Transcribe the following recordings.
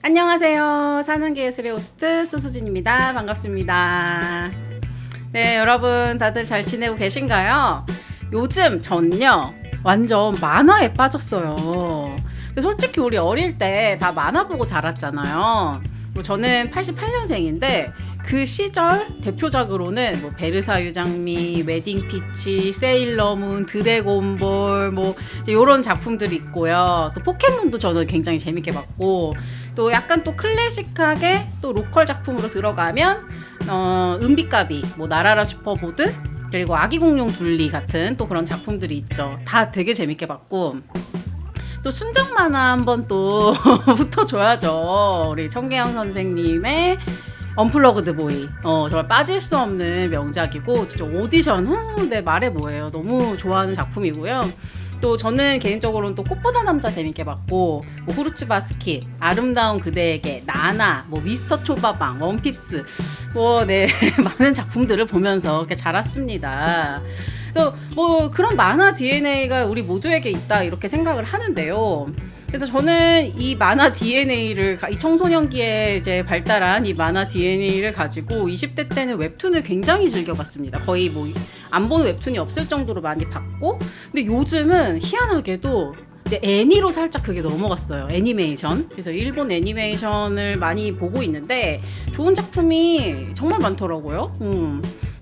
안녕하세요. 사는게 예술의 호스트 수수진입니다. 반갑습니다. 네, 여러분 다들 잘 지내고 계신가요? 요즘 전요 완전 만화에 빠졌어요. 솔직히 우리 어릴 때 다 만화 보고 자랐잖아요. 저는 88년생인데 그 시절 대표작으로는 뭐 베르사유 장미, 웨딩 피치, 세일러문, 드래곤볼 뭐 이런 작품들이 있고요. 또 포켓몬도 저는 굉장히 재밌게 봤고, 또 약간 또 클래식하게 또 로컬 작품으로 들어가면 은비까비, 뭐 나라라 슈퍼보드, 그리고 아기 공룡 둘리 같은 또 그런 작품들이 있죠. 다 되게 재밌게 봤고, 또 순정 만화 한번 또 붙어줘야죠. 우리 청계영 선생님의 언플러그드 보이. 정말 빠질 수 없는 명작이고, 진짜 오디션, 내 말해 뭐예요. 너무 좋아하는 작품이고요. 또 저는 개인적으로는 또 꽃보다 남자 재밌게 봤고, 뭐 후르츠 바스킷, 아름다운 그대에게, 나나, 뭐 미스터 초밥왕, 원핍스, 네 많은 작품들을 보면서 이렇게 자랐습니다. 그래서 뭐 그런 만화 DNA가 우리 모두에게 있다 이렇게 생각을 하는데요. 그래서 저는 이 만화 DNA를, 이 청소년기에 이제 발달한 이 만화 DNA를 가지고 20대 때는 웹툰을 굉장히 즐겨봤습니다. 거의 뭐 안 보는 웹툰이 없을 정도로 많이 봤고, 근데 요즘은 희한하게도 이제 애니로 살짝 그게 넘어갔어요. 애니메이션. 그래서 일본 애니메이션을 많이 보고 있는데 좋은 작품이 정말 많더라고요.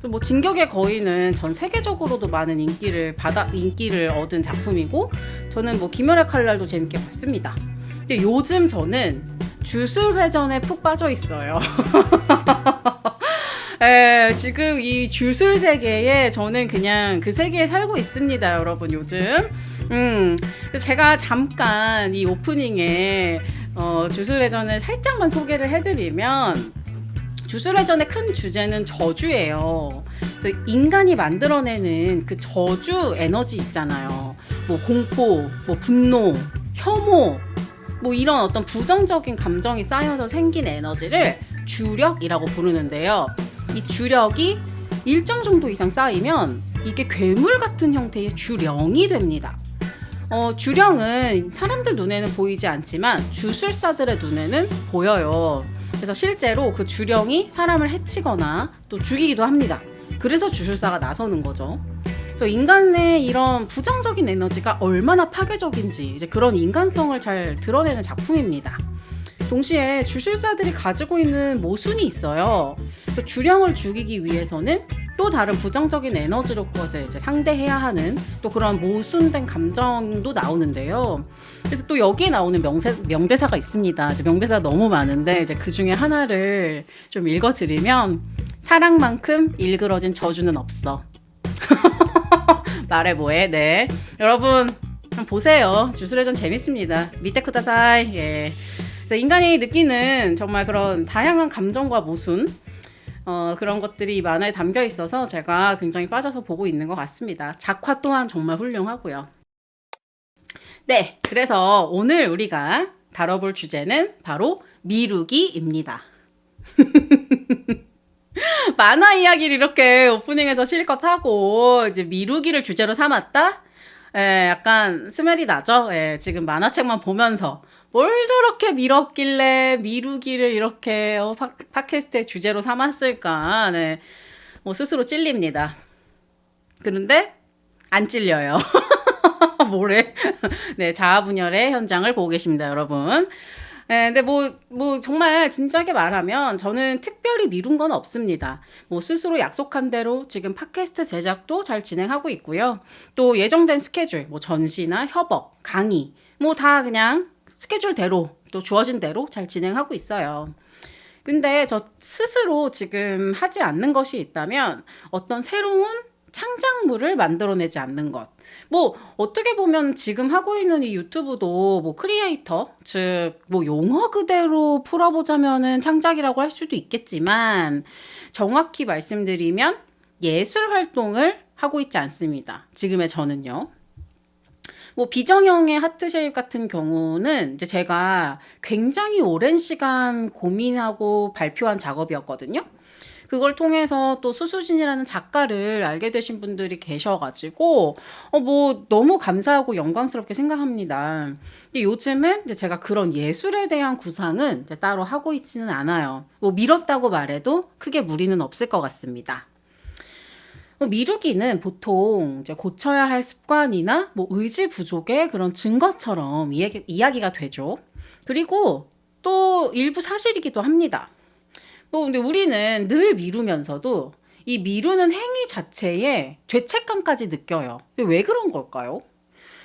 뭐 진격의 거인은 전 세계적으로도 많은 인기를 얻은 작품이고, 저는 뭐 귀멸의 칼날도 재밌게 봤습니다. 근데 요즘 저는 주술회전에 푹 빠져 있어요. 지금 이 주술 세계에 저는 그냥 그 세계에 살고 있습니다, 여러분. 요즘 제가 잠깐 이 오프닝에 주술회전을 살짝만 소개를 해드리면, 주술회전의 큰 주제는 저주예요. 그래서 인간이 만들어내는 그 저주 에너지 있잖아요. 뭐 공포, 뭐 분노, 혐오, 뭐 이런 어떤 부정적인 감정이 쌓여서 생긴 에너지를 주력이라고 부르는데요. 이 주력이 일정 정도 이상 쌓이면 이게 괴물 같은 형태의 주령이 됩니다. 주령은 사람들 눈에는 보이지 않지만 주술사들의 눈에는 보여요. 그래서 실제로 그 주령이 사람을 해치거나 또 죽이기도 합니다. 그래서 주술사가 나서는 거죠. 그래서 인간의 이런 부정적인 에너지가 얼마나 파괴적인지 이제 그런 인간성을 잘 드러내는 작품입니다. 동시에 주술사들이 가지고 있는 모순이 있어요. 그래서 주령을 죽이기 위해서는 또 다른 부정적인 에너지로 그것을 이제 상대해야 하는 또 그런 모순된 감정도 나오는데요. 그래서 또 여기에 나오는 명대사가 있습니다. 이제 명대사가 너무 많은데 이제 그 중에 하나를 좀 읽어드리면, 사랑만큼 일그러진 저주는 없어. 말해 뭐해. 네, 여러분 한번 보세요. 주술회전 재밌습니다. 밑에 쿠다사이. 예. 그래서 인간이 느끼는 정말 그런 다양한 감정과 모순, 그런 것들이 이 만화에 담겨 있어서 제가 굉장히 빠져서 보고 있는 것 같습니다. 작화 또한 정말 훌륭하고요. 네, 그래서 오늘 우리가 다뤄볼 주제는 바로 미루기입니다. 만화 이야기를 이렇게 오프닝에서 실컷 하고 이제 미루기를 주제로 삼았다? 약간 스멜이 나죠? 지금 만화책만 보면서 뭘 저렇게 미뤘길래 미루기를 이렇게 팟캐스트의 주제로 삼았을까? 네, 뭐 스스로 찔립니다. 그런데 안 찔려요. 뭐래? 네, 자아분열의 현장을 보고 계십니다, 여러분. 근데 뭐 정말 진지하게 말하면 저는 특별히 미룬 건 없습니다. 뭐 스스로 약속한 대로 지금 팟캐스트 제작도 잘 진행하고 있고요. 또 예정된 스케줄, 뭐 전시나 협업, 강의, 뭐 다 그냥 스케줄대로 또 주어진 대로 잘 진행하고 있어요. 근데 저 스스로 지금 하지 않는 것이 있다면 어떤 새로운 창작물을 만들어내지 않는 것. 뭐 어떻게 보면 지금 하고 있는 이 유튜브도 뭐 크리에이터, 즉 뭐 용어 그대로 풀어보자면은 창작이라고 할 수도 있겠지만, 정확히 말씀드리면 예술 활동을 하고 있지 않습니다. 지금의 저는요. 뭐 비정형의 하트 쉐입 같은 경우는 이제 제가 굉장히 오랜 시간 고민하고 발표한 작업이었거든요. 그걸 통해서 또 수수진이라는 작가를 알게 되신 분들이 계셔가지고 뭐 너무 감사하고 영광스럽게 생각합니다. 근데 요즘은 이제 제가 그런 예술에 대한 구상은 이제 따로 하고 있지는 않아요. 뭐 미뤘다고 말해도 크게 무리는 없을 것 같습니다. 미루기는 보통 이제 고쳐야 할 습관이나 뭐 의지 부족의 그런 증거처럼 이야기가 되죠. 그리고 또 일부 사실이기도 합니다. 뭐 근데 우리는 늘 미루면서도 이 미루는 행위 자체에 죄책감까지 느껴요. 왜 그런 걸까요?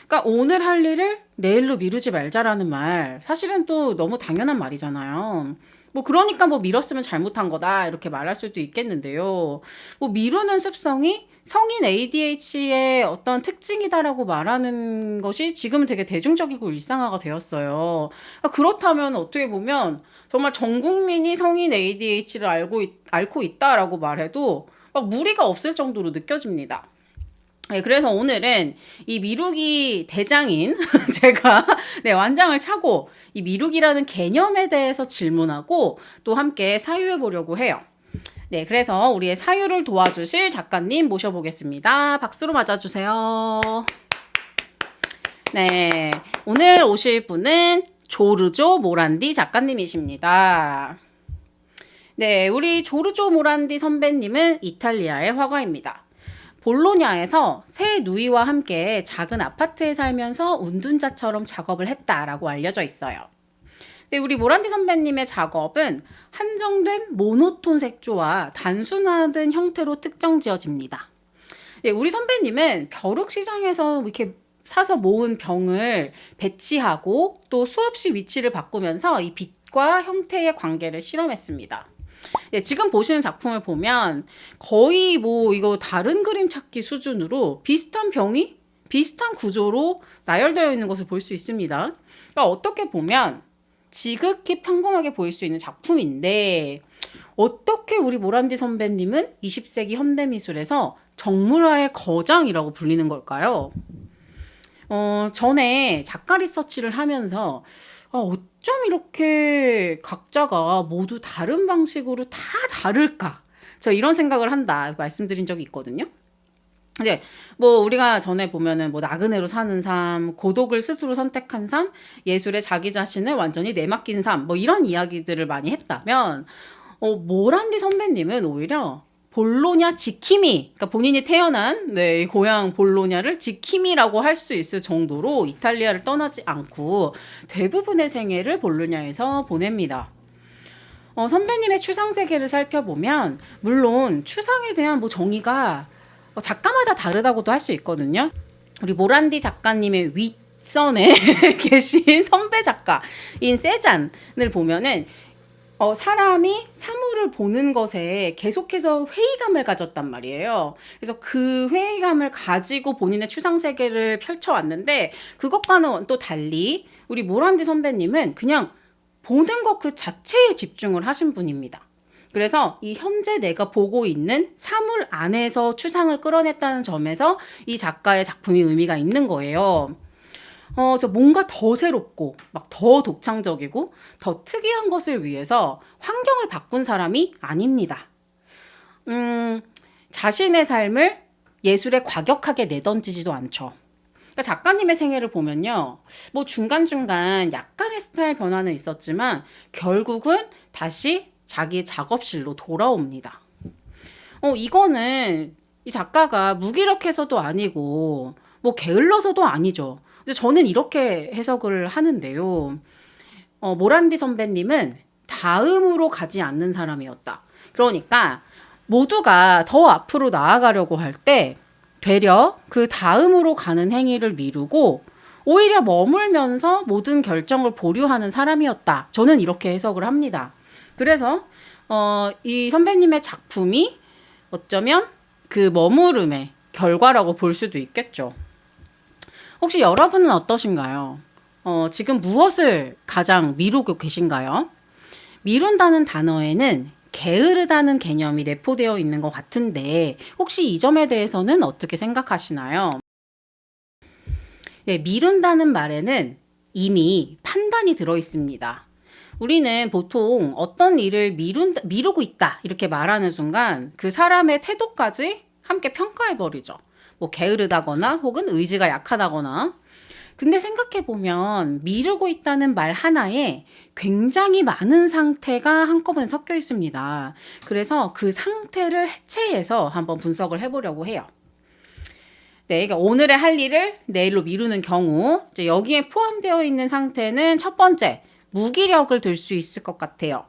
그러니까 오늘 할 일을 내일로 미루지 말자라는 말, 사실은 또 너무 당연한 말이잖아요. 뭐 그러니까 뭐 미뤘으면 잘못한 거다 이렇게 말할 수도 있겠는데요. 뭐 미루는 습성이 성인 ADHD의 어떤 특징이다라고 말하는 것이 지금은 되게 대중적이고 일상화가 되었어요. 그러니까 그렇다면 어떻게 보면 정말 전 국민이 성인 ADHD를 앓고 있다라고 말해도 막 무리가 없을 정도로 느껴집니다. 네, 그래서 오늘은 이 미루기 대장인 제가 완장을 차고 이 미루기라는 개념에 대해서 질문하고 또 함께 사유해 보려고 해요. 네, 그래서 우리의 사유를 도와주실 작가님 모셔보겠습니다. 박수로 맞아주세요. 네, 오늘 오실 분은 조르조 모란디 작가님이십니다. 네, 우리 조르조 모란디 선배님은 이탈리아의 화가입니다. 볼로냐에서 새 누이와 함께 작은 아파트에 살면서 운둔자처럼 작업을 했다라고 알려져 있어요. 근데 우리 모란디 선배님의 작업은 한정된 모노톤 색조와 단순화된 형태로 특정 지어집니다. 네, 우리 선배님은 벼룩시장에서 이렇게 사서 모은 병을 배치하고 또 수없이 위치를 바꾸면서 이 빛과 형태의 관계를 실험했습니다. 네, 지금 보시는 작품을 보면 거의 뭐 이거 다른 그림 찾기 수준으로 비슷한 병이 비슷한 구조로 나열되어 있는 것을 볼 수 있습니다. 그러니까 어떻게 보면 지극히 평범하게 보일 수 있는 작품인데 어떻게 우리 모란디 선배님은 20세기 현대미술에서 정물화의 거장이라고 불리는 걸까요? 전에 작가 리서치를 하면서 어쩜 이렇게 각자가 모두 다른 방식으로 다 다를까? 저 이런 생각을 한다 말씀드린 적이 있거든요. 근데 뭐 우리가 전에 보면은 뭐 나그네로 사는 삶, 고독을 스스로 선택한 삶, 예술에 자기 자신을 완전히 내맡긴 삶, 뭐 이런 이야기들을 많이 했다면 모란디 선배님은 오히려 볼로냐 지키미, 그러니까 본인이 태어난 고향 볼로냐를 지키미라고 할 수 있을 정도로 이탈리아를 떠나지 않고 대부분의 생애를 볼로냐에서 보냅니다. 선배님의 추상 세계를 살펴보면 물론 추상에 대한 뭐 정의가 작가마다 다르다고도 할 수 있거든요. 우리 모란디 작가님의 윗선에 계신 선배 작가인 세잔을 보면은 사람이 사물을 보는 것에 계속해서 회의감을 가졌단 말이에요. 그래서 그 회의감을 가지고 본인의 추상 세계를 펼쳐왔는데 그것과는 또 달리 우리 모란디 선배님은 그냥 보는 것 그 자체에 집중을 하신 분입니다. 그래서 이 현재 내가 보고 있는 사물 안에서 추상을 끌어냈다는 점에서 이 작가의 작품이 의미가 있는 거예요. 저 뭔가 더 새롭고 막 더 독창적이고 더 특이한 것을 위해서 환경을 바꾼 사람이 아닙니다. 자신의 삶을 예술에 과격하게 내던지지도 않죠. 그러니까 작가님의 생애를 보면요, 뭐 중간중간 약간의 스타일 변화는 있었지만 결국은 다시 자기 작업실로 돌아옵니다. 이거는 이 작가가 무기력해서도 아니고 뭐 게을러서도 아니죠. 근데 저는 이렇게 해석을 하는데요. 모란디 선배님은 다음으로 가지 않는 사람이었다. 그러니까 모두가 더 앞으로 나아가려고 할 때 되려 그 다음으로 가는 행위를 미루고 오히려 머물면서 모든 결정을 보류하는 사람이었다. 저는 이렇게 해석을 합니다. 그래서 이 선배님의 작품이 어쩌면 그 머무름의 결과라고 볼 수도 있겠죠. 혹시 여러분은 어떠신가요? 지금 무엇을 가장 미루고 계신가요? 미룬다는 단어에는 게으르다는 개념이 내포되어 있는 것 같은데 혹시 이 점에 대해서는 어떻게 생각하시나요? 네, 미룬다는 말에는 이미 판단이 들어 있습니다. 우리는 보통 어떤 일을 미루고 있다 이렇게 말하는 순간 그 사람의 태도까지 함께 평가해버리죠. 뭐 게으르다거나 혹은 의지가 약하다거나. 근데 생각해보면 미루고 있다는 말 하나에 굉장히 많은 상태가 한꺼번에 섞여 있습니다. 그래서 그 상태를 해체해서 한번 분석을 해보려고 해요. 네, 그러니까 오늘의 할 일을 내일로 미루는 경우 여기에 포함되어 있는 상태는 첫 번째, 무기력을 들 수 있을 것 같아요.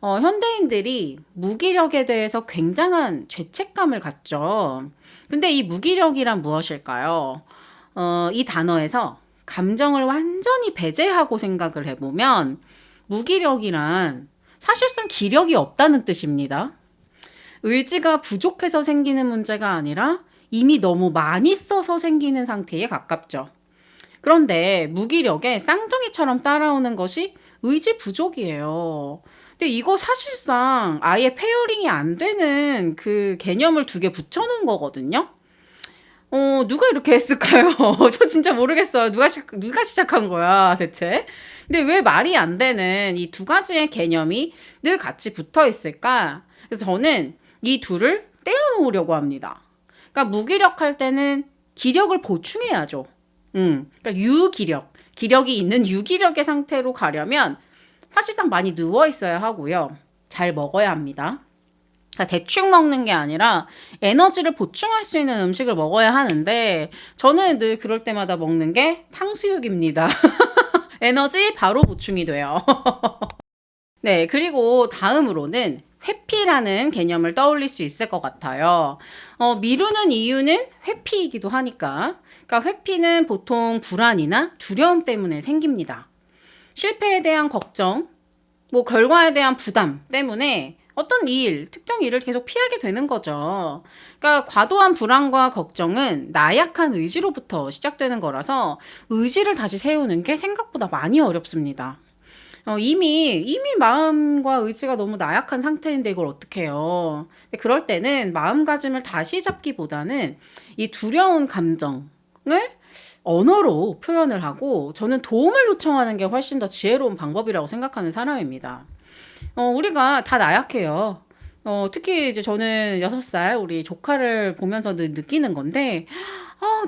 현대인들이 무기력에 대해서 굉장한 죄책감을 갖죠. 근데 이 무기력이란 무엇일까요? 이 단어에서 감정을 완전히 배제하고 생각을 해보면 무기력이란 사실상 기력이 없다는 뜻입니다. 의지가 부족해서 생기는 문제가 아니라 이미 너무 많이 써서 생기는 상태에 가깝죠. 그런데 무기력에 쌍둥이처럼 따라오는 것이 의지 부족이에요. 근데 이거 사실상 아예 페어링이 안 되는 그 개념을 두 개 붙여놓은 거거든요. 누가 이렇게 했을까요? 저 진짜 모르겠어요. 누가 시작한 거야, 대체? 근데 왜 말이 안 되는 이 두 가지의 개념이 늘 같이 붙어 있을까? 그래서 저는 이 둘을 떼어놓으려고 합니다. 그러니까 무기력할 때는 기력을 보충해야죠. 그러니까 기력이 있는 유기력의 상태로 가려면 사실상 많이 누워 있어야 하고요. 잘 먹어야 합니다. 그러니까 대충 먹는 게 아니라 에너지를 보충할 수 있는 음식을 먹어야 하는데 저는 늘 그럴 때마다 먹는 게 탕수육입니다. 에너지 바로 보충이 돼요. 네, 그리고 다음으로는 회피라는 개념을 떠올릴 수 있을 것 같아요. 미루는 이유는 회피이기도 하니까. 그러니까 회피는 보통 불안이나 두려움 때문에 생깁니다. 실패에 대한 걱정, 뭐 결과에 대한 부담 때문에 어떤 특정 일을 계속 피하게 되는 거죠. 그러니까 과도한 불안과 걱정은 나약한 의지로부터 시작되는 거라서 의지를 다시 세우는 게 생각보다 많이 어렵습니다. 이미 마음과 의지가 너무 나약한 상태인데 이걸 어떻게 해요? 그럴 때는 마음가짐을 다시 잡기보다는 이 두려운 감정을 언어로 표현을 하고 저는 도움을 요청하는 게 훨씬 더 지혜로운 방법이라고 생각하는 사람입니다. 우리가 다 나약해요. 특히 이제 저는 6살 우리 조카를 보면서 느끼는 건데,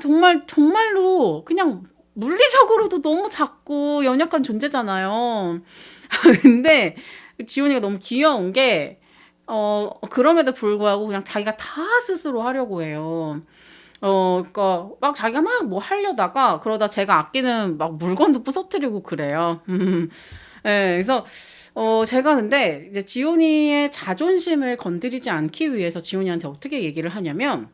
정말로 그냥 물리적으로도 너무 작고 연약한 존재잖아요. 근데 지훈이가 너무 귀여운 게, 그럼에도 불구하고 그냥 자기가 다 스스로 하려고 해요. 그러니까 막 자기가 막 뭐 하려다가 그러다 제가 아끼는 막 물건도 부서뜨리고 그래요. 예, 그래서 제가 근데 이제 지훈이의 자존심을 건드리지 않기 위해서 지훈이한테 어떻게 얘기를 하냐면,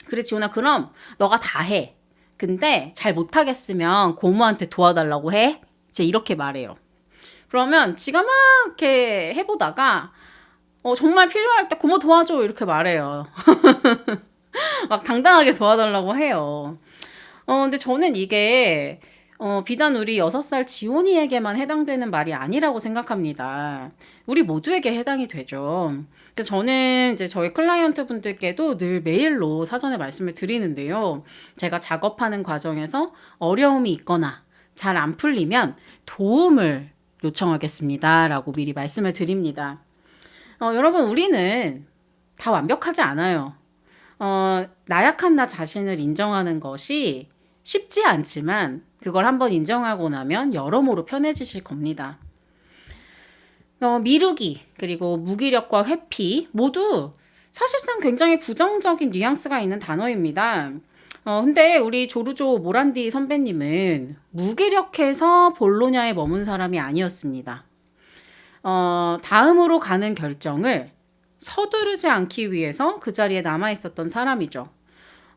그래 지훈아, 그럼 너가 다 해. 근데 잘 못하겠으면 고모한테 도와달라고 해. 이제 이렇게 말해요. 그러면 지가 막 이렇게 해보다가 정말 필요할 때 고모 도와줘 이렇게 말해요. 막 당당하게 도와달라고 해요. 근데 저는 이게 비단 우리 6살 지훈이에게만 해당되는 말이 아니라고 생각합니다. 우리 모두에게 해당이 되죠. 그래서 저는 이제 저희 클라이언트 분들께도 늘 메일로 사전에 말씀을 드리는데요. 제가 작업하는 과정에서 어려움이 있거나 잘 안 풀리면 도움을 요청하겠습니다. 라고 미리 말씀을 드립니다. 여러분, 우리는 다 완벽하지 않아요. 나약한 나 자신을 인정하는 것이 쉽지 않지만 그걸 한번 인정하고 나면 여러모로 편해지실 겁니다. 미루기, 그리고 무기력과 회피 모두 사실상 굉장히 부정적인 뉘앙스가 있는 단어입니다. 근데 우리 조르조 모란디 선배님은 무기력해서 볼로냐에 머문 사람이 아니었습니다. 다음으로 가는 결정을 서두르지 않기 위해서 그 자리에 남아 있었던 사람이죠.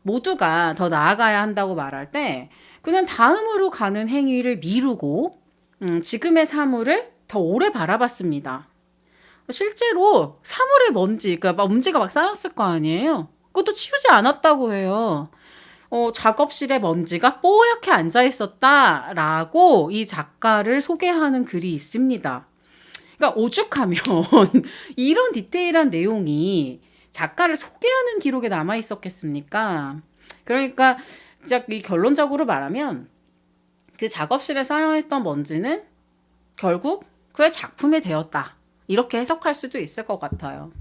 모두가 더 나아가야 한다고 말할 때 그는 다음으로 가는 행위를 미루고 지금의 사물을 더 오래 바라봤습니다. 실제로 사물의 그러니까 먼지가 막 쌓였을 거 아니에요. 그것도 치우지 않았다고 해요. 작업실에 먼지가 뽀얗게 앉아 있었다라고 이 작가를 소개하는 글이 있습니다. 그러니까 오죽하면 이런 디테일한 내용이 작가를 소개하는 기록에 남아 있었겠습니까? 그러니까 진짜 이 결론적으로 말하면 그 작업실에 쌓여있던 먼지는 결국 그의 작품이 되었다. 이렇게 해석할 수도 있을 것 같아요.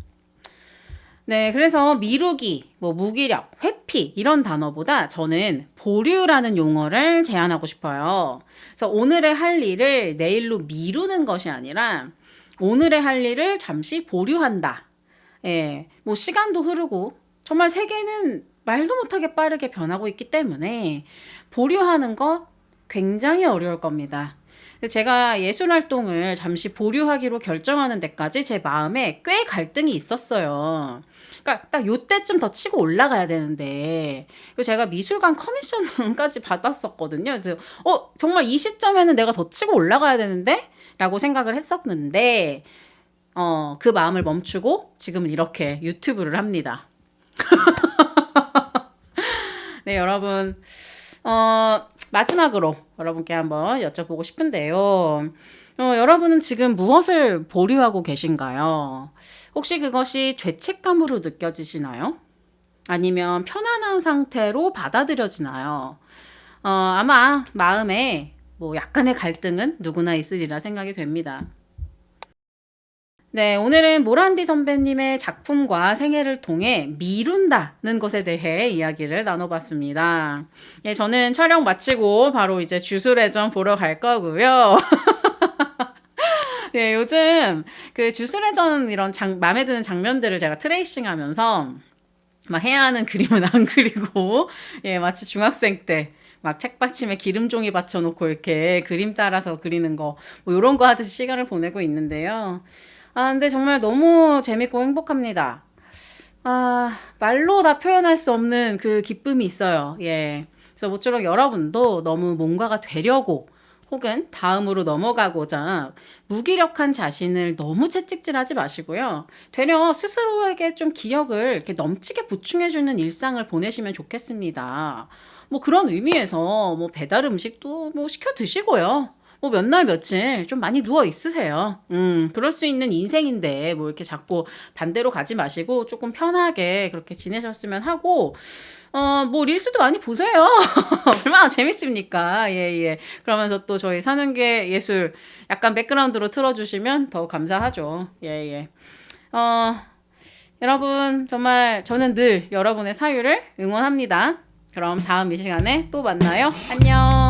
네, 그래서 미루기, 뭐 무기력, 회피 이런 단어보다 저는 보류라는 용어를 제안하고 싶어요. 그래서 오늘의 할 일을 내일로 미루는 것이 아니라 오늘의 할 일을 잠시 보류한다. 예, 뭐 시간도 흐르고 정말 세계는 말도 못하게 빠르게 변하고 있기 때문에 보류하는 거 굉장히 어려울 겁니다. 제가 예술 활동을 잠시 보류하기로 결정하는 데까지 제 마음에 꽤 갈등이 있었어요. 그러니까 딱 요때쯤 더 치고 올라가야 되는데 제가 미술관 커미션까지 받았었거든요. 그래서 정말 이 시점에는 내가 더 치고 올라가야 되는데? 라고 생각을 했었는데 그 마음을 멈추고 지금은 이렇게 유튜브를 합니다. 네, 여러분. 마지막으로 여러분께 한번 여쭤보고 싶은데요. 여러분은 지금 무엇을 보류하고 계신가요? 혹시 그것이 죄책감으로 느껴지시나요? 아니면 편안한 상태로 받아들여지나요? 아마 마음에 뭐 약간의 갈등은 누구나 있으리라 생각이 됩니다. 네, 오늘은 모란디 선배님의 작품과 생애를 통해 미룬다는 것에 대해 이야기를 나눠봤습니다. 예, 저는 촬영 마치고 바로 이제 주술회전 보러 갈 거고요. 네, 요즘 그 주술회전 이런 마음에 드는 장면들을 제가 트레이싱 하면서 막 해야 하는 그림은 안 그리고, 예, 마치 중학생 때 막 책받침에 기름종이 받쳐놓고 이렇게 그림 따라서 그리는 거, 뭐 이런 거 하듯이 시간을 보내고 있는데요. 근데 정말 너무 재밌고 행복합니다. 말로 다 표현할 수 없는 그 기쁨이 있어요. 예. 그래서 모쪼록 여러분도 너무 뭔가가 되려고 혹은 다음으로 넘어가고자 무기력한 자신을 너무 채찍질하지 마시고요. 되려 스스로에게 좀 기력을 이렇게 넘치게 보충해주는 일상을 보내시면 좋겠습니다. 뭐 그런 의미에서 뭐 배달 음식도 뭐 시켜 드시고요. 뭐 몇 날 며칠 좀 많이 누워 있으세요. 그럴 수 있는 인생인데 뭐 이렇게 자꾸 반대로 가지 마시고 조금 편하게 그렇게 지내셨으면 하고 뭐 릴스도 많이 보세요. 얼마나 재밌습니까? 예, 예. 그러면서 또 저희 사는 게 예술 약간 백그라운드로 틀어주시면 더 감사하죠. 예, 예. 여러분 정말 저는 늘 여러분의 사유를 응원합니다. 그럼 다음 이 시간에 또 만나요. 안녕.